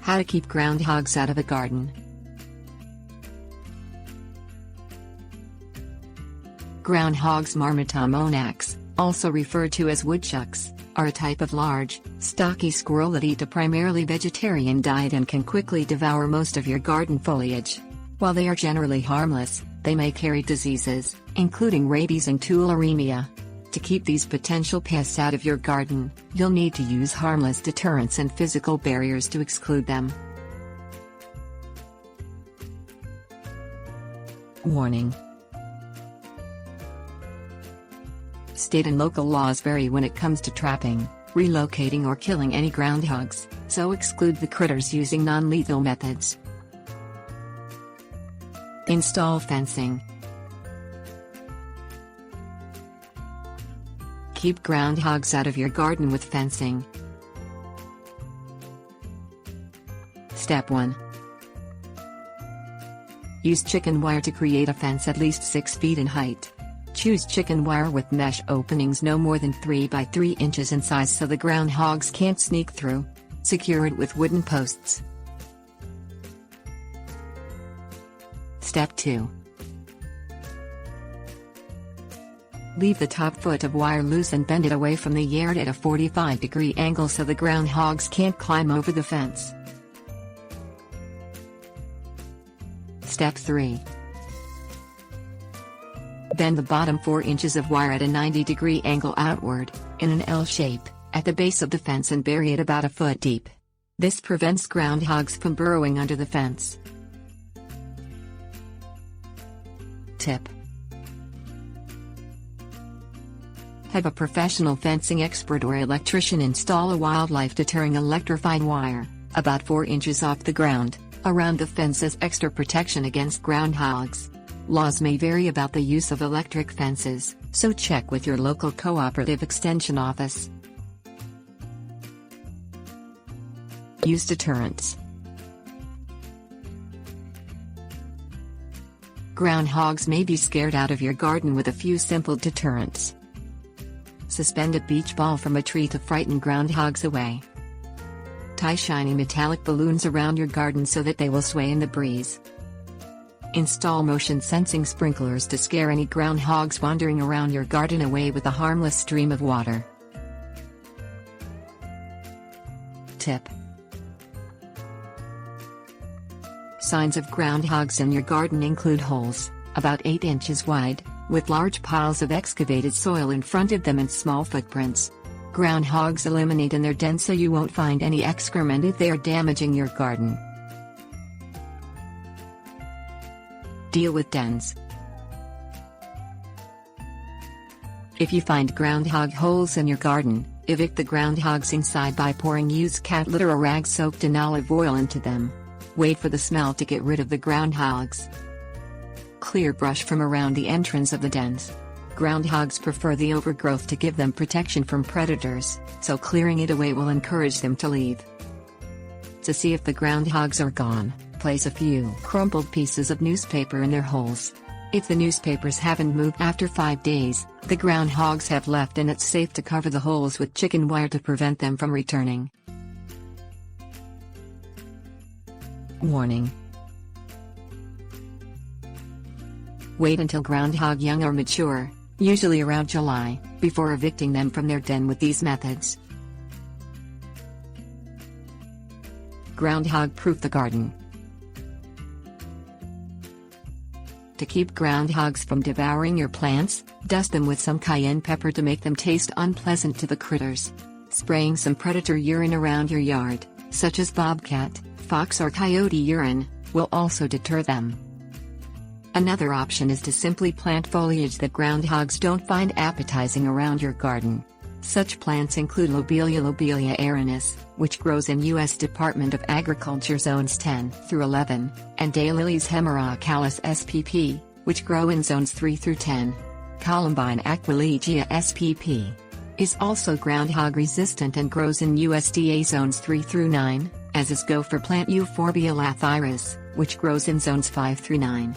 How to keep groundhogs out of a garden. Groundhogs marmotomonax, also referred to as woodchucks, are a type of large, stocky squirrel that eat a primarily vegetarian diet and can quickly devour most of your garden foliage. While they are generally harmless, they may carry diseases, including rabies and tularemia. To keep these potential pests out of your garden, you'll need to use harmless deterrents and physical barriers to exclude them. Warning: state and local laws vary when it comes to trapping, relocating or killing any groundhogs, so exclude the critters using non-lethal methods. Install fencing. Keep groundhogs out of your garden with fencing. Step 1. Use chicken wire to create a fence at least 6 feet in height. Choose chicken wire with mesh openings no more than 3 by 3 inches in size so the groundhogs can't sneak through. Secure it with wooden posts. Step 2. Leave the top foot of wire loose and bend it away from the yard at a 45-degree angle so the groundhogs can't climb over the fence. Step 3. Bend the bottom 4 inches of wire at a 90-degree angle outward, in an L shape, at the base of the fence and bury it about a foot deep. This prevents groundhogs from burrowing under the fence. Tip: have a professional fencing expert or electrician install a wildlife deterring electrified wire, about 4 inches off the ground, around the fence as extra protection against groundhogs. Laws may vary about the use of electric fences, so check with your local cooperative extension office. Use deterrents. Groundhogs may be scared out of your garden with a few simple deterrents. Suspend a beach ball from a tree to frighten groundhogs away. Tie shiny metallic balloons around your garden so that they will sway in the breeze. Install motion sensing sprinklers to scare any groundhogs wandering around your garden away with a harmless stream of water. Tip: signs of groundhogs in your garden include holes, about 8 inches wide, with large piles of excavated soil in front of them and small footprints. Groundhogs eliminate in their den so you won't find any excrement if they are damaging your garden. Deal with dens. If you find groundhog holes in your garden, evict the groundhogs inside by pouring used cat litter or rag soaked in olive oil into them. Wait for the smell to get rid of the groundhogs. Clear brush from around the entrance of the dens. Groundhogs prefer the overgrowth to give them protection from predators, so clearing it away will encourage them to leave. To see if the groundhogs are gone, place a few crumpled pieces of newspaper in their holes. If the newspapers haven't moved after 5 days, the groundhogs have left and it's safe to cover the holes with chicken wire to prevent them from returning. Warning: wait until groundhog young are mature, usually around July, before evicting them from their den with these methods. Groundhog-Proof the Garden. To keep groundhogs from devouring your plants, dust them with some cayenne pepper to make them taste unpleasant to the critters. Spraying some predator urine around your yard, such as bobcat, fox or coyote urine, will also deter them. Another option is to simply plant foliage that groundhogs don't find appetizing around your garden. Such plants include Lobelia aerinus, which grows in U.S. Department of Agriculture Zones 10 through 11, and Daylilies hemerocallis spp, which grow in Zones 3 through 10. Columbine aquilegia spp. is also groundhog resistant and grows in USDA Zones 3 through 9, as is gopher plant Euphorbia lathyris, which grows in Zones 5 through 9.